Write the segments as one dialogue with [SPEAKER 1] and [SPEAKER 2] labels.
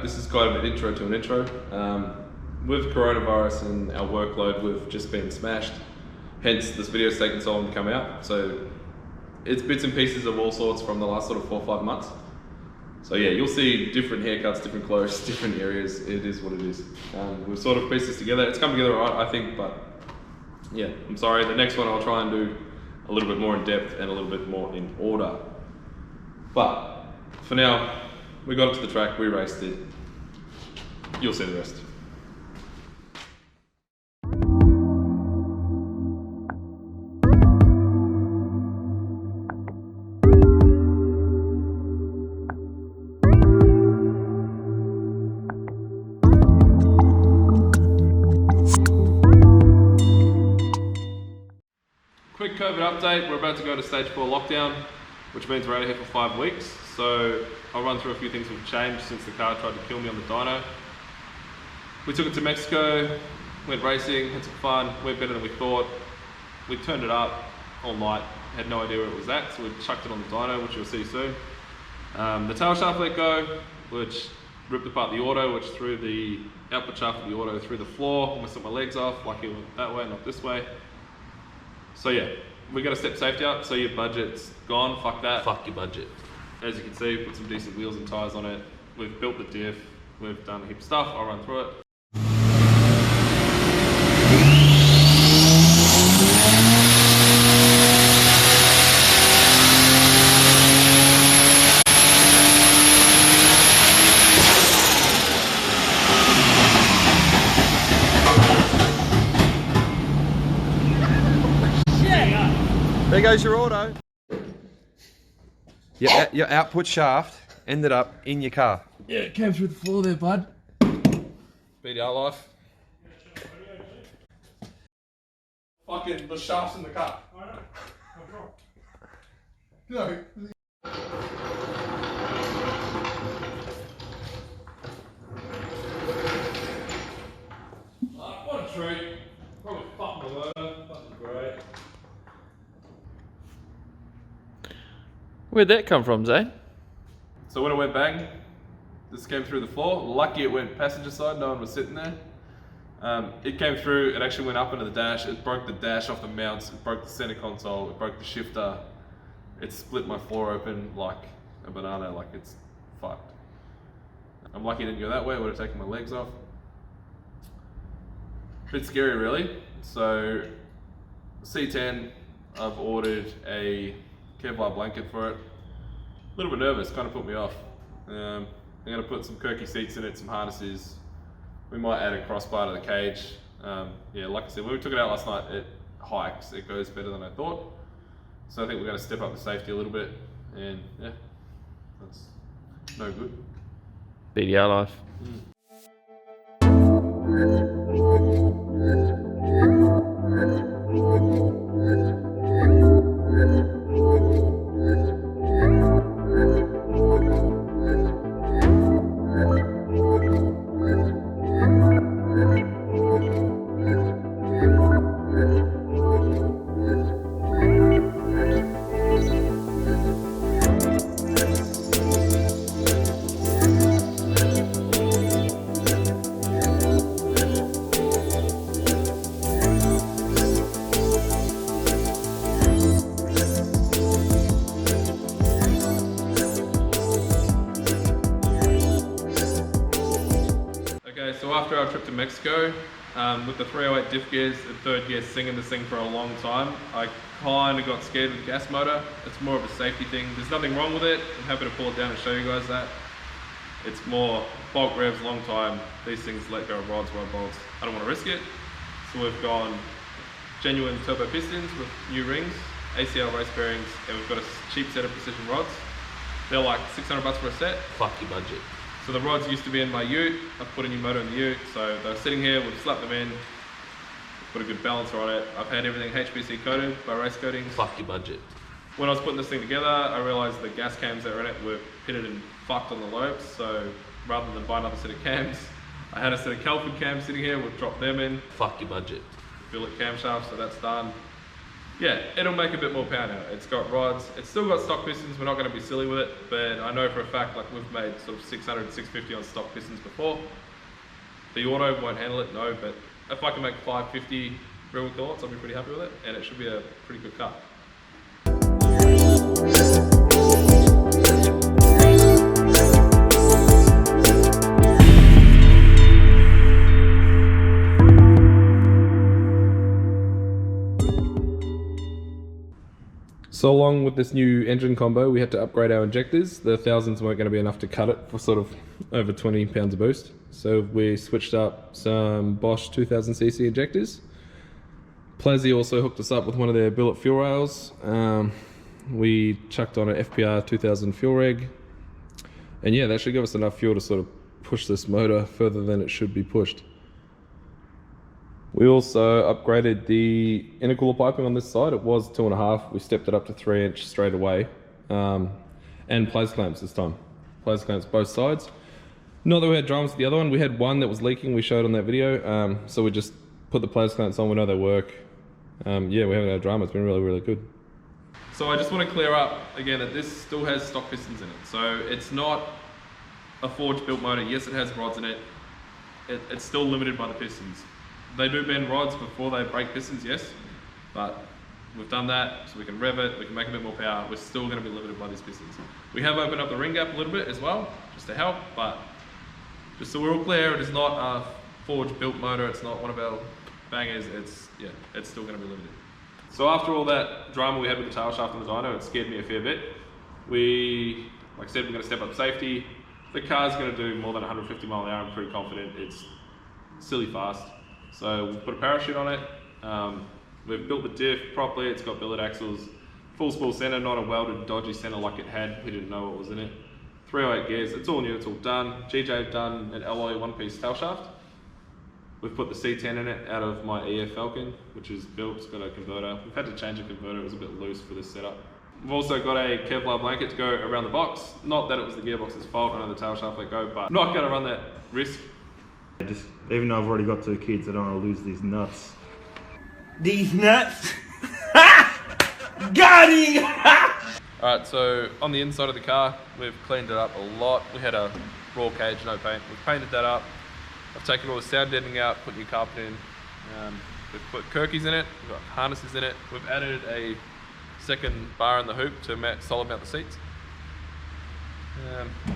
[SPEAKER 1] This is kind of an intro to an intro. With coronavirus and our workload, we've just been smashed. Hence, this video's taken so long to come out. So it's bits and pieces of all sorts from the last sort of 4 or 5 months. So yeah, you'll see different haircuts, different clothes, different areas. It is what it is. We've sort of pieced this together. It's come together right, I think, but yeah, I'm sorry. The next one I'll try and do a little bit more in depth and a little bit more in order. But for now, we got it to the track, we raced it. You'll see the rest. Quick COVID update, we're about to go to stage 4 lockdown, which means we're out of here for 5 weeks. So I'll run through a few things that have changed since the car tried to kill me on the dyno. We took it to Mexico, went racing, had some fun, went better than we thought. We turned it up all night, had no idea where it was at, so we chucked it on the dyno, which you'll see soon. The tail shaft let go, which ripped apart the auto, which threw the output shaft of the auto through the floor, almost took my legs off, lucky it went that way, not this way. So yeah, we got to step safety up, so your budget's gone, fuck that.
[SPEAKER 2] Fuck your budget.
[SPEAKER 1] As you can see, put some decent wheels and tyres on it. We've built the diff, we've done a heap of stuff, I'll run through it.
[SPEAKER 3] There goes your auto. Your output shaft ended up in your car.
[SPEAKER 1] Yeah, it came through the floor there, bud. BDR life. Fucking the shaft's in the car. No. What a treat. Probably fucking the motor. Fucking great.
[SPEAKER 2] Where'd that come from, Zane?
[SPEAKER 1] So when it went bang, this came through the floor. Lucky it went passenger side, no one was sitting there. It came through, it actually went up into the dash, it broke the dash off the mounts, it broke the center console, it broke the shifter. It split my floor open like a banana, like it's fucked. I'm lucky it didn't go that way, it would have taken my legs off. Bit scary really. So C10, I've ordered a Kevlar blanket for it. A little bit nervous, kind of put me off. I'm going to put some Kirky seats in it, some harnesses. We might add a crossbar to the cage. Yeah, like I said, when we took it out last night, it hikes. It goes better than I thought. So I think we're going to step up the safety a little bit. And yeah, that's no good.
[SPEAKER 2] BDR life.
[SPEAKER 1] So after our trip to Mexico, with the 308 diff gears and third gear singing this thing for a long time, I kind of got scared with the gas motor. It's more of a safety thing. There's nothing wrong with it. I'm happy to pull it down and show you guys that. It's more bulk revs, long time. These things let go of rods, rod bolts. I don't want to risk it. So we've gone genuine turbo pistons with new rings, ACL race bearings, and we've got a cheap set of precision rods. They're like 600 bucks for a set.
[SPEAKER 2] Fuck your budget.
[SPEAKER 1] So the rods used to be in my ute. I've put a new motor in the ute, so they're sitting here, we've slapped them in, put a good balancer on it. I've had everything HPC coated by race coatings.
[SPEAKER 2] Fuck your budget.
[SPEAKER 1] When I was putting this thing together, I realized the gas cams that were in it were pitted and fucked on the lobes, so rather than buy another set of cams, I had a set of Calford cams sitting here, we've dropped them in.
[SPEAKER 2] Fuck your budget.
[SPEAKER 1] Billet camshaft, so that's done. yeah, it'll make a bit more power now. It's got rods, it's still got stock pistons, we're not going to be silly with it, but I know for a fact like we've made sort of 600, 650 on stock pistons before. The auto won't handle it, no, but if I can make 550 real kilowatts, I'll be pretty happy with it, and it should be a pretty good car. So along with this new engine combo, we had to upgrade our injectors. The 1000s weren't going to be enough to cut it for sort of over 20 pounds of boost. So we switched up some Bosch 2000cc injectors. Plazzy also hooked us up with one of their billet fuel rails. We chucked on an FPR 2000 fuel reg. And yeah, that should give us enough fuel to sort of push this motor further than it should be pushed. We also upgraded the intercooler piping on this side. It was 2.5. We stepped it up to 3-inch straight away. And Plaz clamps this time. Plaz clamps both sides. Not that we had dramas with the other one. We had one that was leaking, we showed on that video. So we just put the Plaz clamps on, we know they work. Yeah, we haven't had drama. It's been really, really good. So I just want to clear up again that this still has stock pistons in it. So it's not a forged built motor. Yes, it has rods in it. It's still limited by the pistons. They do bend rods before they break pistons, yes, but we've done that so we can rev it, we can make a bit more power. We're still going to be limited by these pistons. We have opened up the ring gap a little bit as well, just to help, but just so we're all clear, it is not a forged built motor, it's not one of our bangers, it's still going to be limited. So after all that drama we had with the tail shaft and the dyno, it scared me a fair bit. Like I said, we're going to step up safety. The car's going to do more than 150 mile an hour, I'm pretty confident. It's silly fast. So we've put a parachute on it, we've built the diff properly, it's got billet axles, full spool center, not a welded dodgy center like it had, we didn't know what was in it. 308 gears, it's all new, it's all done. GJ done an alloy one-piece tail shaft. We've put the C10 in it out of my EF Falcon, which is built, it's got a converter. We've had to change the converter, it was a bit loose for this setup. We've also got a Kevlar blanket to go around the box. Not that it was the gearbox's fault, I know the tail shaft let go, but not gonna run that risk.
[SPEAKER 4] Even though I've already got 2 kids, I don't want to lose these nuts. These nuts? Got him!
[SPEAKER 1] Alright, so on the inside of the car, we've cleaned it up a lot. We had a raw cage, no paint. We've painted that up. I've taken all the sound deadening out, put new carpet in. We've put Kirkies in it, we've got harnesses in it. We've added a second bar in the hoop to solid mount the seats.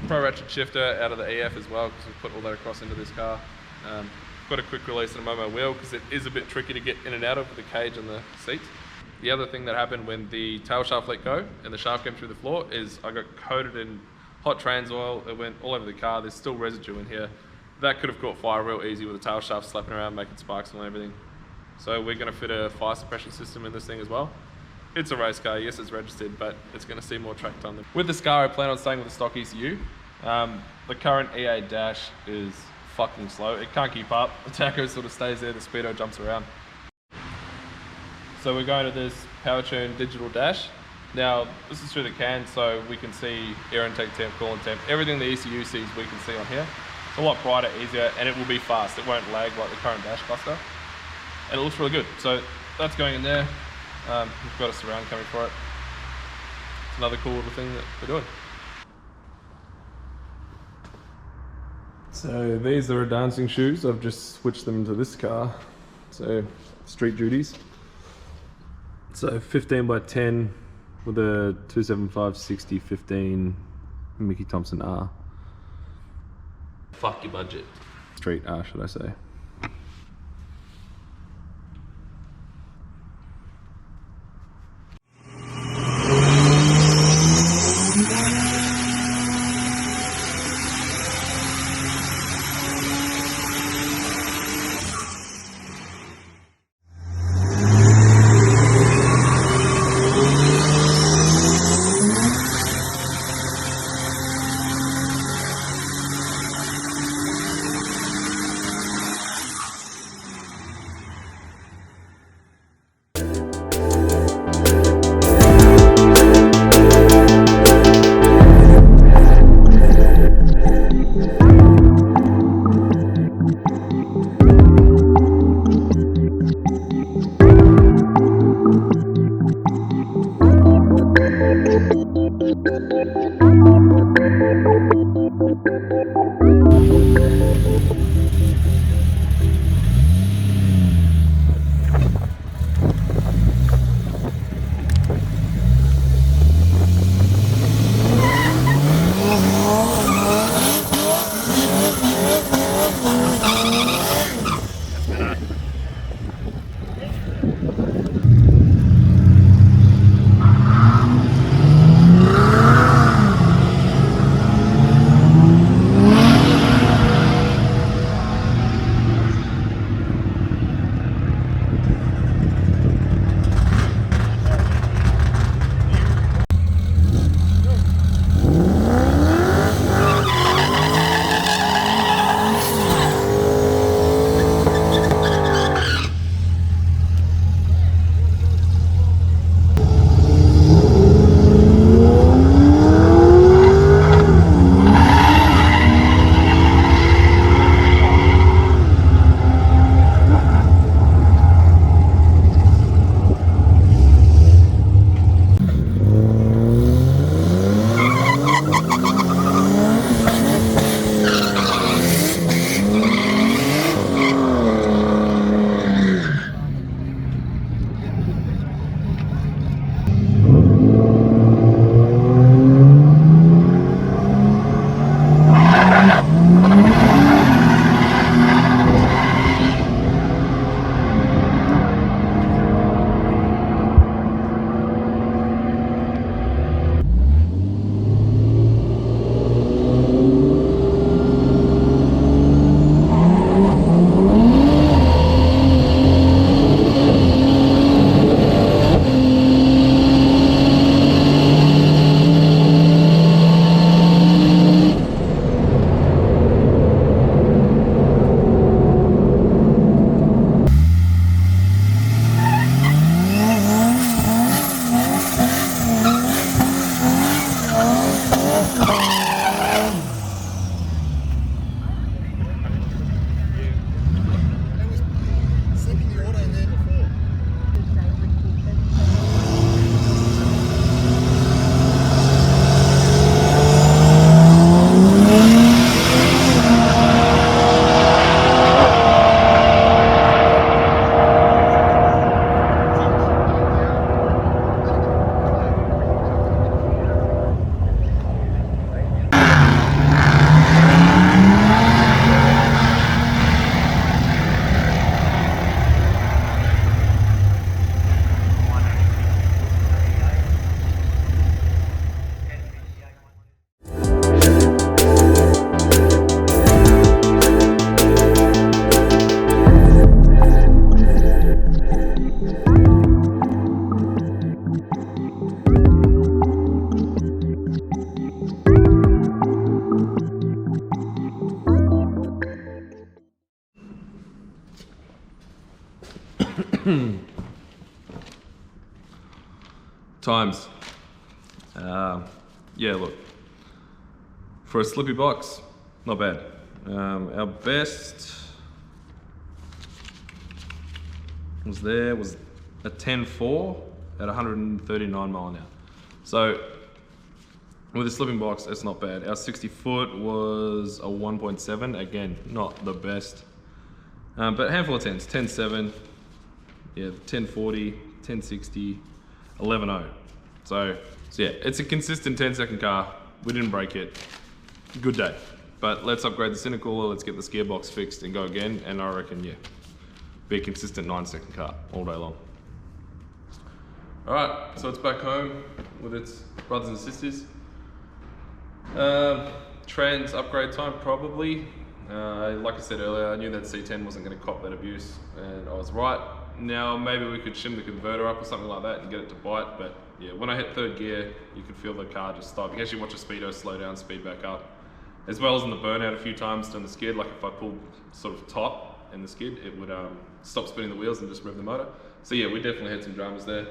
[SPEAKER 1] Pro ratchet shifter out of the EF as well, because we've put all that across into this car. Got a quick release and a Momo wheel because it is a bit tricky to get in and out of with the cage and the seats. The other thing that happened when the tail shaft let go and the shaft came through the floor is I got coated in hot trans oil. It went all over the car. There's still residue in here. That could have caught fire real easy with the tail shaft slapping around, making sparks and everything. So we're going to fit a fire suppression system in this thing as well. It's a race car, yes it's registered, but it's going to see more track time. With this car I plan on staying with the stock ECU. The current EA dash is fucking slow, it can't keep up. The tacho sort of stays there, the speedo jumps around. So we're going to this PowerTune digital dash. Now this is through the CAN, so we can see air intake temp, coolant temp, everything the ECU sees we can see on here. It's a lot brighter, easier, and it will be fast. It won't lag like the current dash cluster. And it looks really good. So that's going in there. We've got a surround coming for it. It's another cool little thing that we're doing. So these are dancing shoes. I've just switched them into this car. So street duties. So 15 by 10 with a 275/60/15 Mickey Thompson R.
[SPEAKER 2] Fuck your budget.
[SPEAKER 1] Street R, should I say. Times. Yeah, look. For a slippy box, not bad. Our best was a 10.4 at 139 mile an hour. So with a slipping box, it's not bad. Our 60 foot was a 1.7, again, not the best. But a handful of 10s, 10.7, yeah, 10.40, 10.60, 11.0. So yeah, it's a consistent 10-second car. We didn't break it. Good day. But let's upgrade the intercooler, let's get the gearbox fixed and go again. And I reckon, yeah, be a consistent 9-second car all day long. All right, so it's back home with its brothers and sisters. Trans upgrade time, probably. Like I said earlier, I knew that C10 wasn't going to cop that abuse, and I was right. Now maybe we could shim the converter up or something like that and get it to bite, but yeah, when I hit third gear, you could feel the car just stop. You can actually watch a speedo slow down, speed back up, as well as in the burnout a few times down the skid. Like if I pulled sort of top in the skid, it would stop spinning the wheels and just rev the motor. So yeah, we definitely had some dramas there.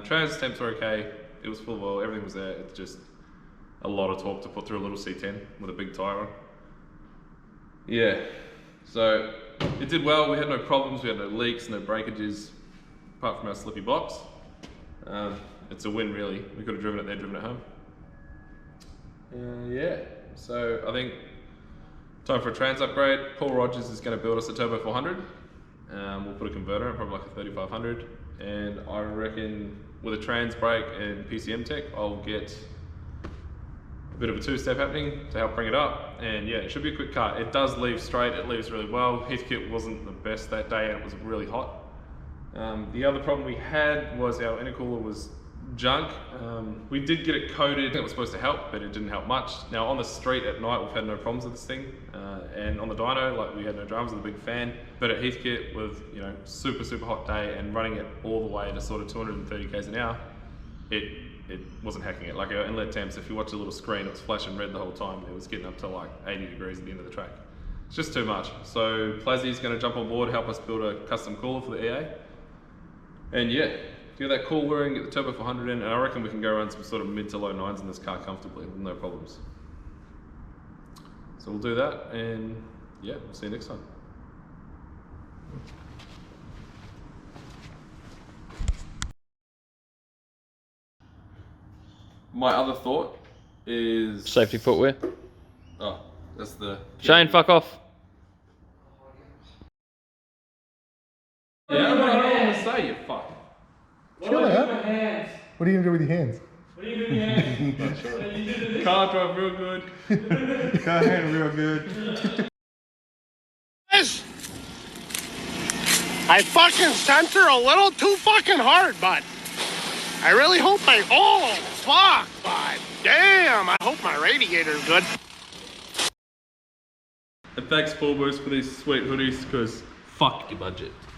[SPEAKER 1] Trans temps were okay. It was full of oil, everything was there. It's just a lot of torque to put through a little C10 with a big tyre on. Yeah, so it did well. We had no problems, we had no leaks, no breakages, apart from our slippy box. It's a win really. We could have driven it there, driven it home. Yeah, so I think time for a trans upgrade. Paul Rogers is going to build us a Turbo 400. We'll put a converter in, probably like a 3500. And I reckon with a trans brake and PCMTec, I'll get a bit of a two-step happening to help bring it up. And yeah, it should be a quick car. It does leave straight, it leaves really well. Heathkit wasn't the best that day and it was really hot. The other problem we had was our intercooler was junk. We did get it coated. It was supposed to help, but it didn't help much. Now on the street at night, we've had no problems with this thing. And on the dyno, like we had no dramas with a big fan. But at Heathkit with, you know, super hot day and running it all the way to sort of 230 k's an hour, it wasn't hacking it. Like our inlet temps, if you watch the little screen, it was flashing red the whole time. It was getting up to like 80 degrees at the end of the track. It's just too much. So Plazzy's gonna jump on board, help us build a custom cooler for the EA. And yeah, get that cooler in, get the Turbo 400 in, and I reckon we can go around some sort of mid to low 9s in this car comfortably with no problems. So we'll do that, and yeah, we'll see you next time. My other thought is...
[SPEAKER 2] Safety footwear.
[SPEAKER 1] Oh, that's the...
[SPEAKER 2] Shane, fuck off.
[SPEAKER 1] Yeah, I don't know what to say, you fuck.
[SPEAKER 5] Chill out. What are you gonna do with your hands?
[SPEAKER 1] What are you doing with your hands? Car drive real good.
[SPEAKER 5] Car handle real good.
[SPEAKER 6] I fucking center a little too fucking hard, but I really hope oh, fuck, but damn, I hope my radiator's good.
[SPEAKER 1] And thanks Full Boost for these sweet hoodies, because fuck your budget.